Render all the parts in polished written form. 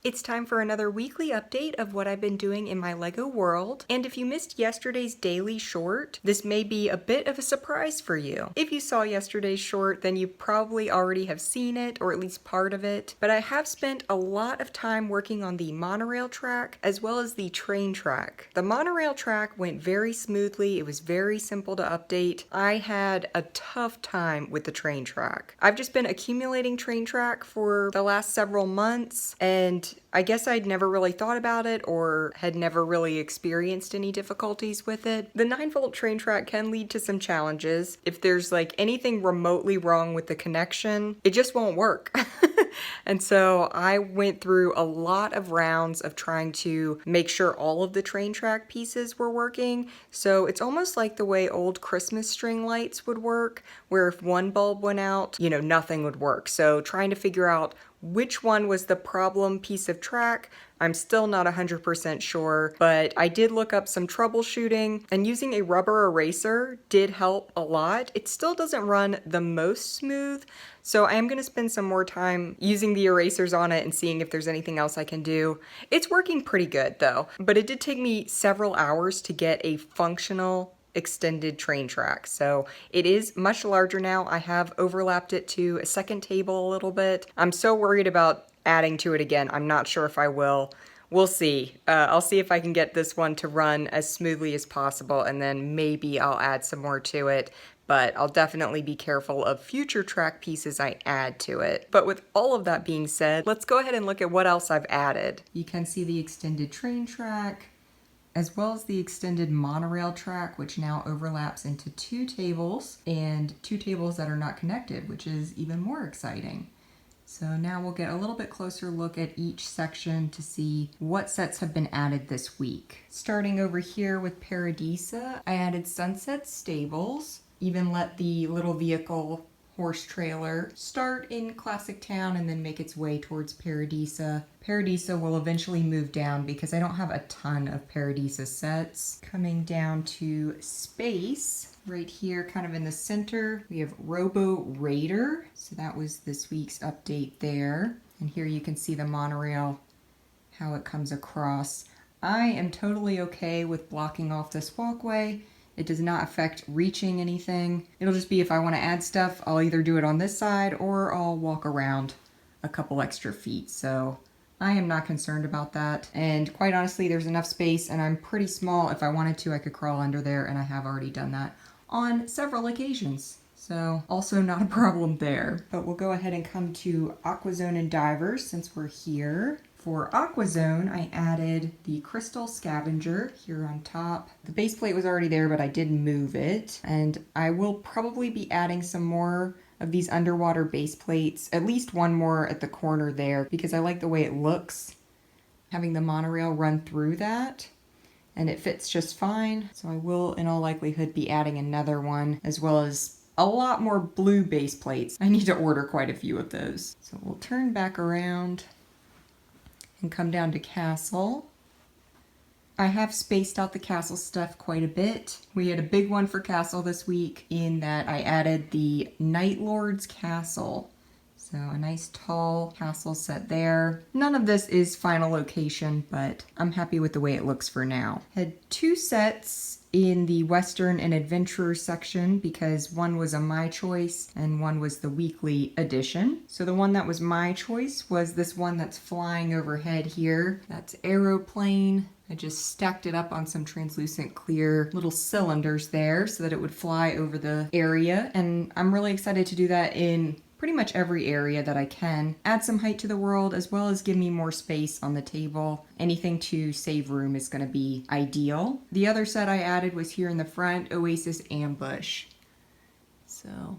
It's time for another weekly update of what I've been doing in my LEGO world, and if you missed yesterday's daily short, this may be a bit of a surprise for you. If you saw yesterday's short, then you probably already have seen it, or at least part of it, but I have spent a lot of time working on the monorail track as well as the train track. The monorail track went very smoothly, it was very simple to update. I had a tough time with the train track. I've just been accumulating train track for the last several months, and I guess I'd never really thought about it or had never really experienced any difficulties with it. The 9-volt train track can lead to some challenges. If there's like anything remotely wrong with the connection, it just won't work. And so I went through a lot of rounds of trying to make sure all of the train track pieces were working. So it's almost like the way old Christmas string lights would work, where if one bulb went out, nothing would work. So trying to figure out which one was the problem piece of track, I'm still not 100% sure, but I did look up some troubleshooting, and using a rubber eraser did help a lot. It still doesn't run the most smooth, so I am going to spend some more time using the erasers on it and seeing if there's anything else I can do. It's working pretty good though, but it did take me several hours to get a functional extended train track. So it is much larger now. I have overlapped it to a second table a little bit. I'm so worried about adding to it again. I'm not sure if I will. We'll see. I'll see if I can get this one to run as smoothly as possible, and then maybe I'll add some more to it. But I'll definitely be careful of future track pieces I add to it. But with all of that being said, let's go ahead and look at what else I've added. You can see the extended train track, as well as the extended monorail track, which now overlaps into 2 tables, and 2 tables that are not connected, which is even more exciting. So now we'll get a little bit closer look at each section to see what sets have been added this week. Starting over here with Paradisa, I added Sunset Stables, even let the little vehicle horse trailer start in Classic Town and then make its way towards Paradisa. Paradisa will eventually move down because I don't have a ton of Paradisa sets. Coming down to Space, right here kind of in the center, we have Robo Raider. So that was this week's update there. And here you can see the monorail, how it comes across. I am totally okay with blocking off this walkway. It does not affect reaching anything. It'll just be if I want to add stuff, I'll either do it on this side or I'll walk around a couple extra feet. So I am not concerned about that. And quite honestly, there's enough space and I'm pretty small. If I wanted to, I could crawl under there, and I have already done that on several occasions. So also not a problem there. But we'll go ahead and come to Aquazone and Divers since we're here. For Aquazone, I added the Crystal Scavenger here on top. The base plate was already there, but I did move it. And I will probably be adding some more of these underwater base plates, at least one more at the corner there, because I like the way it looks, having the monorail run through that. And it fits just fine. So I will, in all likelihood, be adding another one, as well as a lot more blue base plates. I need to order quite a few of those. So we'll turn back around and come down to Castle. I have spaced out the Castle stuff quite a bit. We had a big one for Castle this week in that I added the Night Lord's Castle. So a nice tall castle set there. None of this is final location, but I'm happy with the way it looks for now. Had 2 sets in the Western and Adventurer section because one was a My Choice and one was the weekly edition. So the one that was my choice was this one that's flying overhead here. That's Aeroplane. I just stacked it up on some translucent clear little cylinders there so that it would fly over the area. And I'm really excited to do that in pretty much every area that I can. Add some height to the world as well as give me more space on the table. Anything to save room is going to be ideal. The other set I added was here in the front, Oasis Ambush. So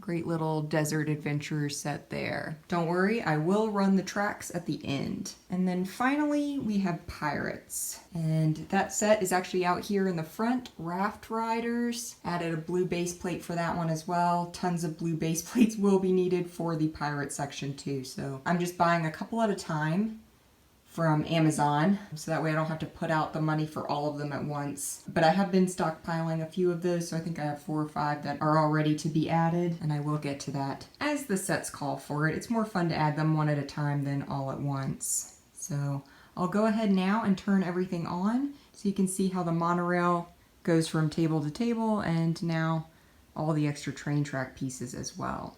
great little desert adventure set there. Don't worry, I will run the tracks at the end. And then finally we have Pirates. And that set is actually out here in the front. Raft Riders. Added a blue base plate for that one as well. Tons of blue base plates will be needed for the pirate section too. So I'm just buying a couple at a time from Amazon, so that way I don't have to put out the money for all of them at once. But I have been stockpiling a few of those, so I think I have 4 or 5 that are all ready to be added, and I will get to that as the sets call for it. It's more fun to add them one at a time than all at once. So I'll go ahead now and turn everything on so you can see how the monorail goes from table to table, and now all the extra train track pieces as well.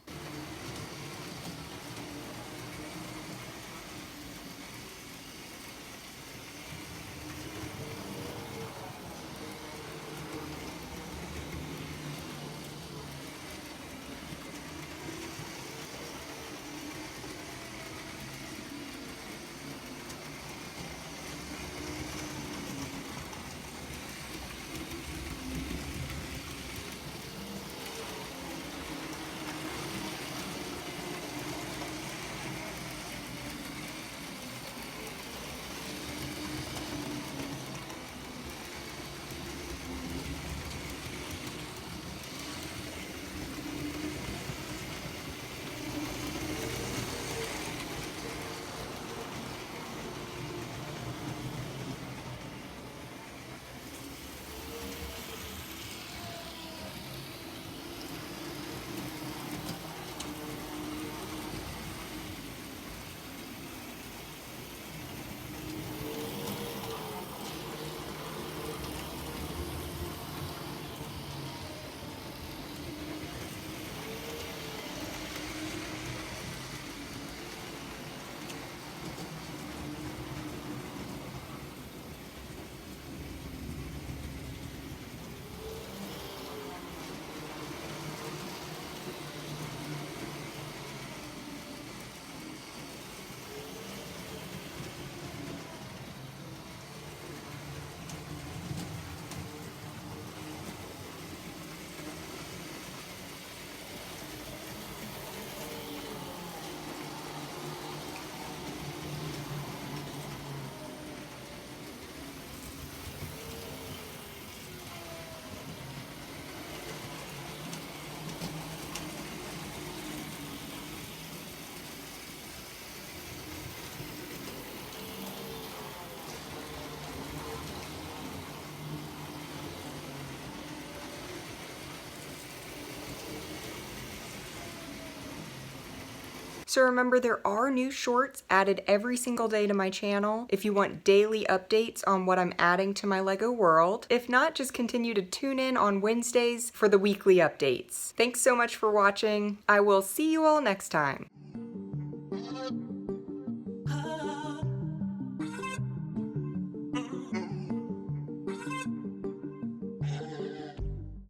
So remember, there are new shorts added every single day to my channel if you want daily updates on what I'm adding to my LEGO world. If not, just continue to tune in on Wednesdays for the weekly updates. Thanks so much for watching. I will see you all next time.